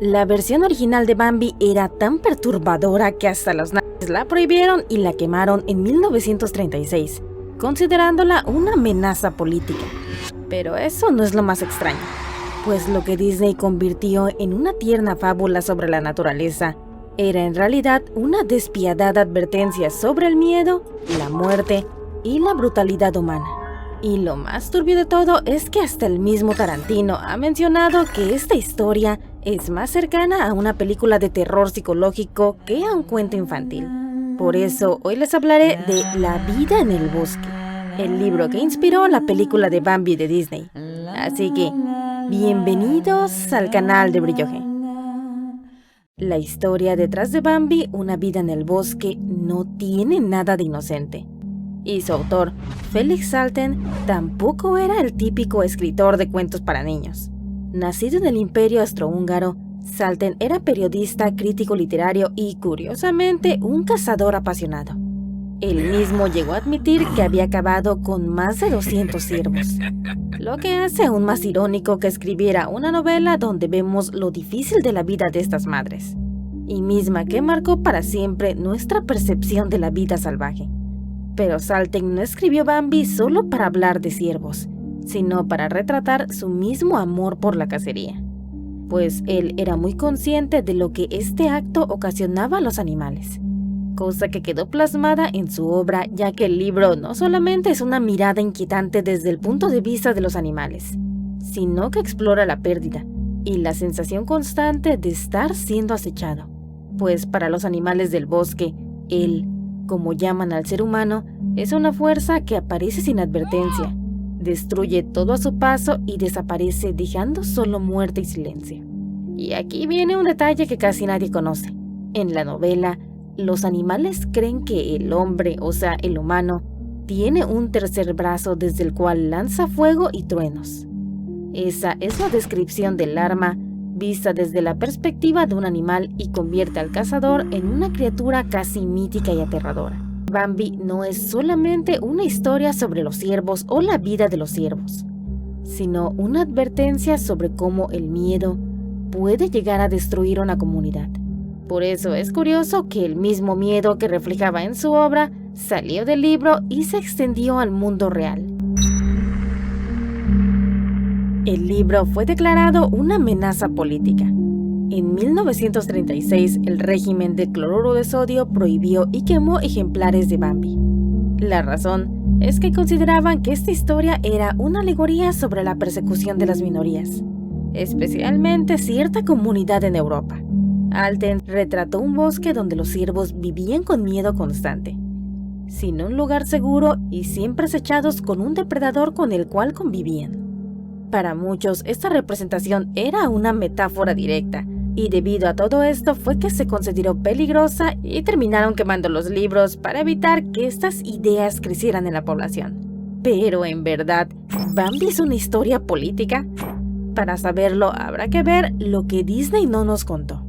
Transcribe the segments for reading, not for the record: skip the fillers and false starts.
La versión original de Bambi era tan perturbadora que hasta los nazis la prohibieron y la quemaron en 1936, considerándola una amenaza política. Pero eso no es lo más extraño, pues lo que Disney convirtió en una tierna fábula sobre la naturaleza era en realidad una despiadada advertencia sobre el miedo, la muerte y la brutalidad humana. Y lo más turbio de todo es que hasta el mismo Tarantino ha mencionado que esta historia es más cercana a una película de terror psicológico que a un cuento infantil. Por eso hoy les hablaré de La vida en el bosque, el libro que inspiró la película de Bambi de Disney. Así que, bienvenidos al canal de Brillo G. La historia detrás de Bambi, Una vida en el bosque, no tiene nada de inocente. Y su autor, Felix Salten, tampoco era el típico escritor de cuentos para niños. Nacido en el Imperio Austrohúngaro, Salten era periodista, crítico literario y, curiosamente, un cazador apasionado. Él mismo llegó a admitir que había acabado con más de 200 ciervos, lo que hace aún más irónico que escribiera una novela donde vemos lo difícil de la vida de estas madres, y misma que marcó para siempre nuestra percepción de la vida salvaje. Pero Salten no escribió Bambi solo para hablar de ciervos, sino para retratar su mismo amor por la cacería, pues él era muy consciente de lo que este acto ocasionaba a los animales, cosa que quedó plasmada en su obra, ya que el libro no solamente es una mirada inquietante desde el punto de vista de los animales, sino que explora la pérdida y la sensación constante de estar siendo acechado, pues para los animales del bosque, él, como llaman al ser humano, es una fuerza que aparece sin advertencia, destruye todo a su paso y desaparece dejando solo muerte y silencio. Y aquí viene un detalle que casi nadie conoce. En la novela, los animales creen que el hombre, o sea, el humano, tiene un tercer brazo desde el cual lanza fuego y truenos. Esa es la descripción del arma vista desde la perspectiva de un animal y convierte al cazador en una criatura casi mítica y aterradora. Bambi no es solamente una historia sobre los ciervos o la vida de los ciervos, sino una advertencia sobre cómo el miedo puede llegar a destruir una comunidad. Por eso es curioso que el mismo miedo que reflejaba en su obra salió del libro y se extendió al mundo real. El libro fue declarado una amenaza política. En 1936, el régimen de cloruro de sodio prohibió y quemó ejemplares de Bambi. La razón es que consideraban que esta historia era una alegoría sobre la persecución de las minorías, especialmente cierta comunidad en Europa. Alten retrató un bosque donde los ciervos vivían con miedo constante, sin un lugar seguro y siempre acechados con un depredador con el cual convivían. Para muchos, esta representación era una metáfora directa, y debido a todo esto fue que se consideró peligrosa y terminaron quemando los libros para evitar que estas ideas crecieran en la población. Pero en verdad, ¿Bambi es una historia política? Para saberlo, habrá que ver lo que Disney no nos contó.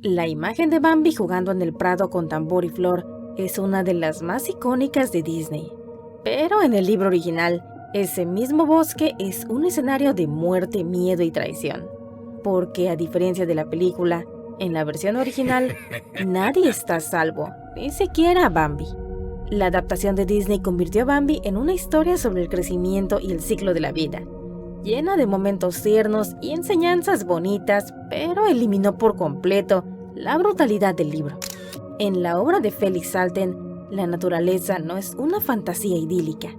La imagen de Bambi jugando en el prado con tambor y flor es una de las más icónicas de Disney. Pero en el libro original, ese mismo bosque es un escenario de muerte, miedo y traición. Porque a diferencia de la película, en la versión original, nadie está a salvo, ni siquiera Bambi. La adaptación de Disney convirtió a Bambi en una historia sobre el crecimiento y el ciclo de la vida, llena de momentos tiernos y enseñanzas bonitas, pero eliminó por completo la brutalidad del libro. En la obra de Felix Salten, la naturaleza no es una fantasía idílica,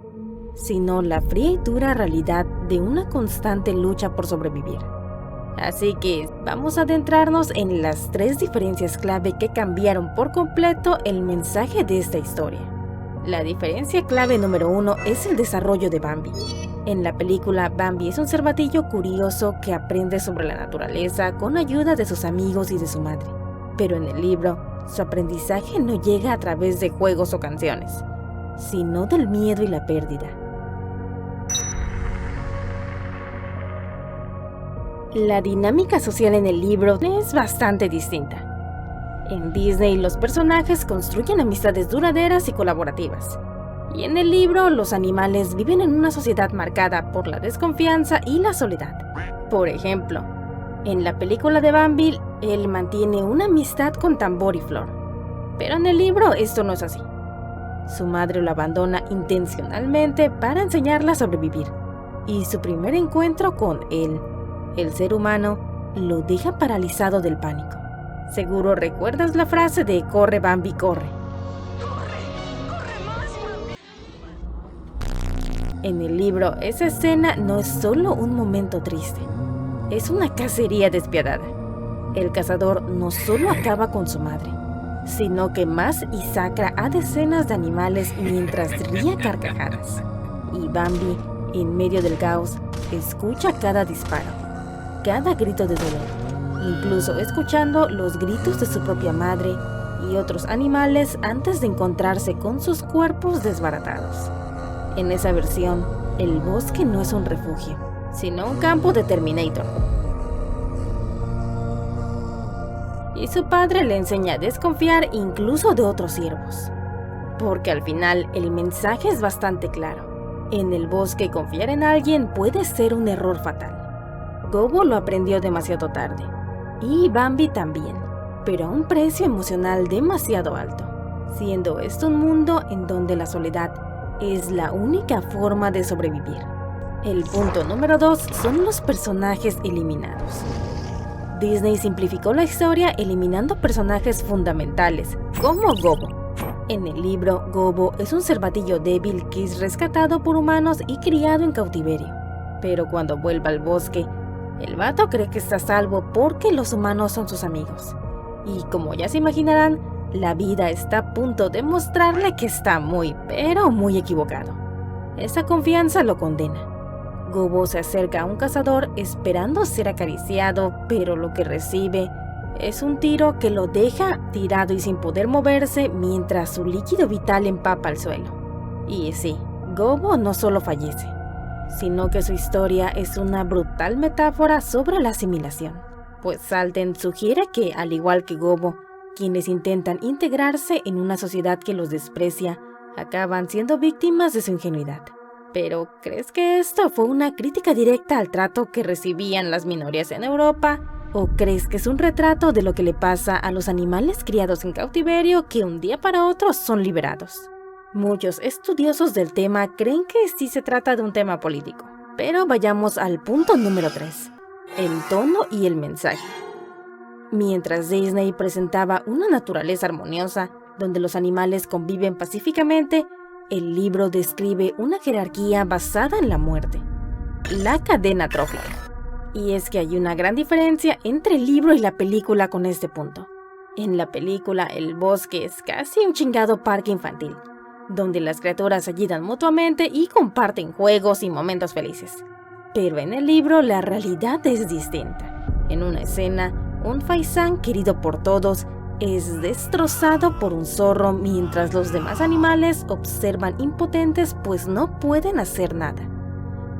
sino la fría y dura realidad de una constante lucha por sobrevivir. Así que vamos a adentrarnos en las 3 diferencias clave que cambiaron por completo el mensaje de esta historia. La diferencia clave número 1 es el desarrollo de Bambi. En la película, Bambi es un cervatillo curioso que aprende sobre la naturaleza con ayuda de sus amigos y de su madre. Pero en el libro, su aprendizaje no llega a través de juegos o canciones, sino del miedo y la pérdida. La dinámica social en el libro es bastante distinta. En Disney, los personajes construyen amistades duraderas y colaborativas, Y en el libro, los animales viven en una sociedad marcada por la desconfianza y la soledad. Por ejemplo, en la película de Bambi, él mantiene una amistad con Tambor y Flor. Pero en el libro esto no es así. Su madre lo abandona intencionalmente para enseñarla a sobrevivir. Y su primer encuentro con él, el ser humano, lo deja paralizado del pánico. Seguro recuerdas la frase de "corre, Bambi, corre". En el libro, esa escena no es solo un momento triste, es una cacería despiadada. El cazador no solo acaba con su madre, sino que masacra a decenas de animales mientras ríe a carcajadas. Y Bambi, en medio del caos, escucha cada disparo, cada grito de dolor, incluso escuchando los gritos de su propia madre y otros animales antes de encontrarse con sus cuerpos desbaratados. En esa versión, el bosque no es un refugio, sino un campo de Terminator. Y su padre le enseña a desconfiar incluso de otros ciervos. Porque al final el mensaje es bastante claro. En el bosque confiar en alguien puede ser un error fatal. Gobo lo aprendió demasiado tarde. Y Bambi también, pero a un precio emocional demasiado alto. Siendo esto un mundo en donde la soledad es la única forma de sobrevivir. El punto número 2 son los personajes eliminados. Disney simplificó la historia eliminando personajes fundamentales, como Gobo. En el libro, Gobo es un cervatillo débil que es rescatado por humanos y criado en cautiverio. Pero cuando vuelve al bosque, el vato cree que está a salvo porque los humanos son sus amigos. Y como ya se imaginarán, la vida está a punto de mostrarle que está muy, pero muy equivocado. Esa confianza lo condena. Gobo se acerca a un cazador esperando ser acariciado, pero lo que recibe es un tiro que lo deja tirado y sin poder moverse mientras su líquido vital empapa el suelo. Y sí, Gobo no solo fallece, sino que su historia es una brutal metáfora sobre la asimilación. Pues Salten sugiere que, al igual que Gobo, quienes intentan integrarse en una sociedad que los desprecia, acaban siendo víctimas de su ingenuidad. Pero, ¿crees que esto fue una crítica directa al trato que recibían las minorías en Europa? ¿O crees que es un retrato de lo que le pasa a los animales criados en cautiverio que un día para otro son liberados? Muchos estudiosos del tema creen que sí se trata de un tema político. Pero vayamos al punto número 3, el tono y el mensaje. Mientras Disney presentaba una naturaleza armoniosa, donde los animales conviven pacíficamente, el libro describe una jerarquía basada en la muerte, la cadena trófica. Y es que hay una gran diferencia entre el libro y la película con este punto. En la película, el bosque es casi un chingado parque infantil, donde las criaturas se ayudan mutuamente y comparten juegos y momentos felices. Pero en el libro, la realidad es distinta. En una escena, un faisán querido por todos es destrozado por un zorro mientras los demás animales observan impotentes pues no pueden hacer nada.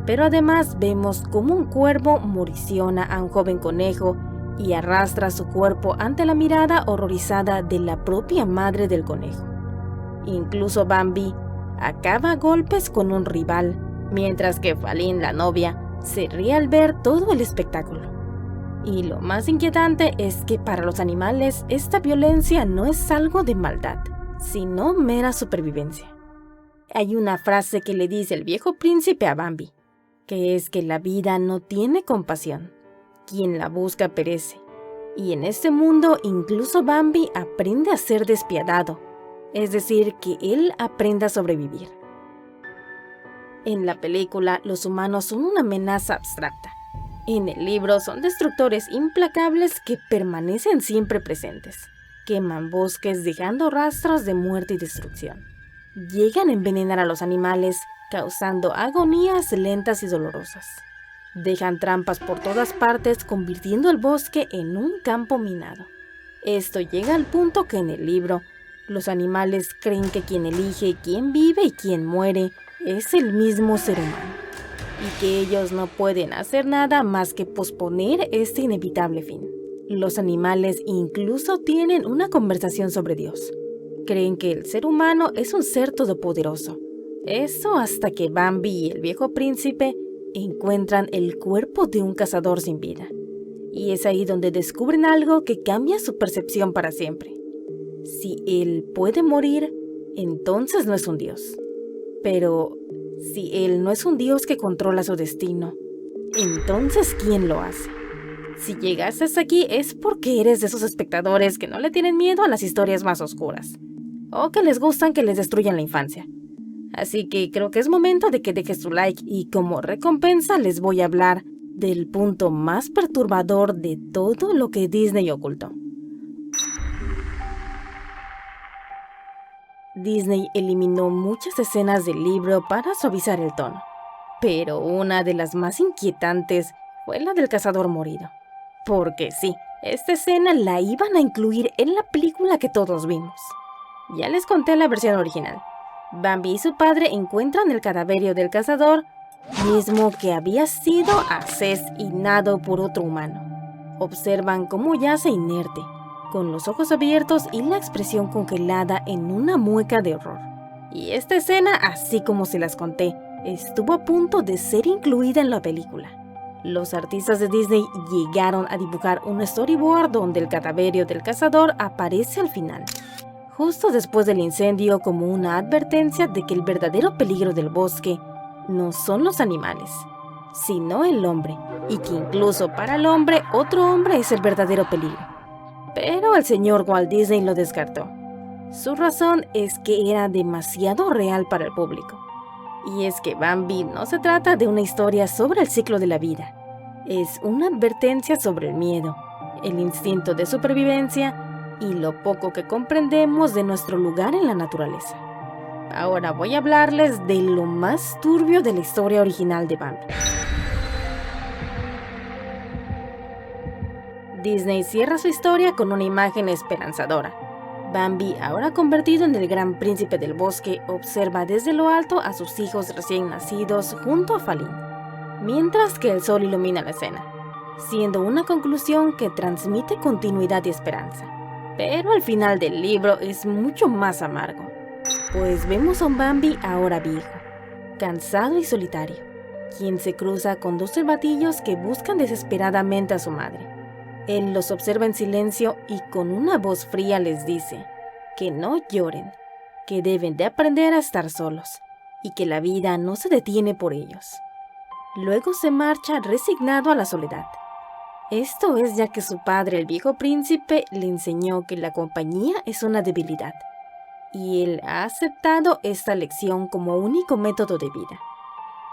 Pero además vemos cómo un cuervo moriciona a un joven conejo y arrastra su cuerpo ante la mirada horrorizada de la propia madre del conejo. Incluso Bambi acaba a golpes con un rival, mientras que Falín, la novia, se ríe al ver todo el espectáculo. Y lo más inquietante es que para los animales esta violencia no es algo de maldad, sino mera supervivencia. Hay una frase que le dice el viejo príncipe a Bambi, que es que la vida no tiene compasión. Quien la busca perece. Y en este mundo incluso Bambi aprende a ser despiadado, es decir, que él aprende a sobrevivir. En la película, los humanos son una amenaza abstracta. En el libro son destructores implacables que permanecen siempre presentes. Queman bosques dejando rastros de muerte y destrucción. Llegan a envenenar a los animales, causando agonías lentas y dolorosas. Dejan trampas por todas partes, convirtiendo el bosque en un campo minado. Esto llega al punto que en el libro, los animales creen que quien elige quién vive y quién muere es el mismo ser humano, y que ellos no pueden hacer nada más que posponer este inevitable fin. Los animales incluso tienen una conversación sobre Dios. Creen que el ser humano es un ser todopoderoso, Eso hasta que Bambi y el viejo príncipe encuentran el cuerpo de un cazador sin vida. Y es ahí donde descubren algo que cambia su percepción para siempre. Si él puede morir, entonces no es un dios. Pero si él no es un dios que controla su destino, entonces ¿quién lo hace? Si llegaste hasta aquí es porque eres de esos espectadores que no le tienen miedo a las historias más oscuras, o que les gustan que les destruyan la infancia. Así que creo que es momento de que dejes tu like y como recompensa les voy a hablar del punto más perturbador de todo lo que Disney ocultó. Disney eliminó muchas escenas del libro para suavizar el tono, pero una de las más inquietantes fue la del cazador morido. Porque sí, esta escena la iban a incluir en la película que todos vimos. Ya les conté la versión original. Bambi y su padre encuentran el cadaverio del cazador, mismo que había sido asesinado por otro humano. Observan cómo yace inerte, con los ojos abiertos y la expresión congelada en una mueca de horror. Y esta escena, así como se las conté, estuvo a punto de ser incluida en la película. Los artistas de Disney llegaron a dibujar un storyboard donde el cadaverio del cazador aparece al final, justo después del incendio, como una advertencia de que el verdadero peligro del bosque no son los animales, sino el hombre, y que incluso para el hombre, otro hombre es el verdadero peligro. Pero el señor Walt Disney lo descartó. Su razón es que era demasiado real para el público. Y es que Bambi no se trata de una historia sobre el ciclo de la vida. Es una advertencia sobre el miedo, el instinto de supervivencia y lo poco que comprendemos de nuestro lugar en la naturaleza. Ahora voy a hablarles de lo más turbio de la historia original de Bambi. Disney cierra su historia con una imagen esperanzadora. Bambi, ahora convertido en el gran príncipe del bosque, observa desde lo alto a sus hijos recién nacidos junto a Falín, mientras que el sol ilumina la escena, siendo una conclusión que transmite continuidad y esperanza. Pero el final del libro es mucho más amargo, pues vemos a un Bambi ahora viejo, cansado y solitario, quien se cruza con dos cervatillos que buscan desesperadamente a su madre. Él los observa en silencio y con una voz fría les dice que no lloren, que deben de aprender a estar solos y que la vida no se detiene por ellos. Luego se marcha resignado a la soledad. Esto es ya que su padre, el viejo príncipe, le enseñó que la compañía es una debilidad y él ha aceptado esta lección como único método de vida.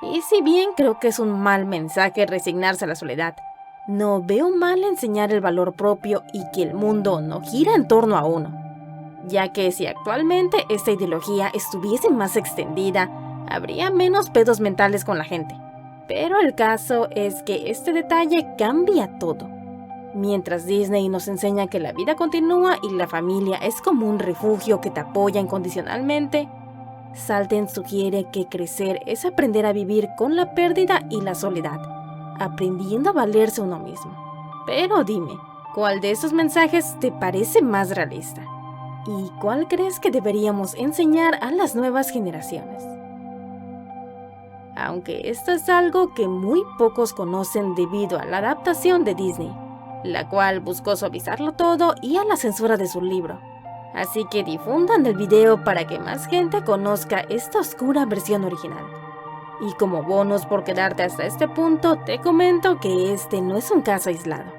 Y si bien creo que es un mal mensaje resignarse a la soledad, no veo mal enseñar el valor propio y que el mundo no gira en torno a uno, ya que si actualmente esta ideología estuviese más extendida, habría menos pedos mentales con la gente. Pero el caso es que este detalle cambia todo. Mientras Disney nos enseña que la vida continúa y la familia es como un refugio que te apoya incondicionalmente, Salten sugiere que crecer es aprender a vivir con la pérdida y la soledad, aprendiendo a valerse uno mismo. Pero dime, ¿cuál de estos mensajes te parece más realista? ¿Y cuál crees que deberíamos enseñar a las nuevas generaciones? Aunque esto es algo que muy pocos conocen debido a la adaptación de Disney, la cual buscó suavizarlo todo y a la censura de su libro. Así que difundan el video para que más gente conozca esta oscura versión original. Y como bonus por quedarte hasta este punto, te comento que este no es un caso aislado,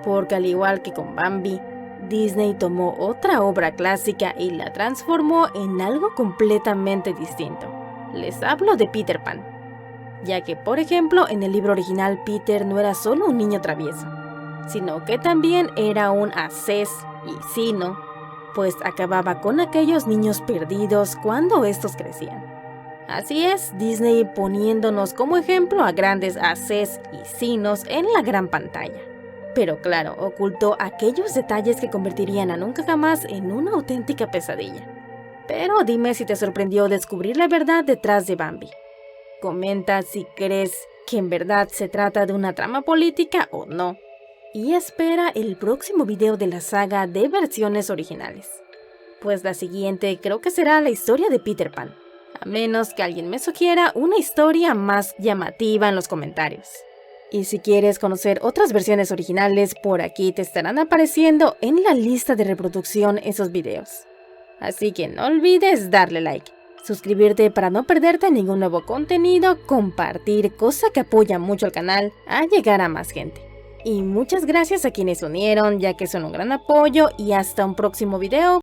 porque al igual que con Bambi, Disney tomó otra obra clásica y la transformó en algo completamente distinto. Les hablo de Peter Pan, ya que por ejemplo en el libro original Peter no era solo un niño travieso, sino que también era un asesino, pues acababa con aquellos niños perdidos cuando estos crecían. Así es, Disney poniéndonos como ejemplo a grandes asesinos en la gran pantalla. Pero claro, ocultó aquellos detalles que convertirían a Nunca Jamás en una auténtica pesadilla. Pero dime si te sorprendió descubrir la verdad detrás de Bambi. Comenta si crees que en verdad se trata de una trama política o no. Y espera el próximo video de la saga de versiones originales, pues la siguiente creo que será la historia de Peter Pan. a menos que alguien me sugiera una historia más llamativa en los comentarios. Y si quieres conocer otras versiones originales, por aquí te estarán apareciendo en la lista de reproducción esos videos. Así que no olvides darle like, suscribirte para no perderte ningún nuevo contenido, compartir, cosa que apoya mucho al canal a llegar a más gente. Y muchas gracias a quienes se unieron, ya que son un gran apoyo, y hasta un próximo video.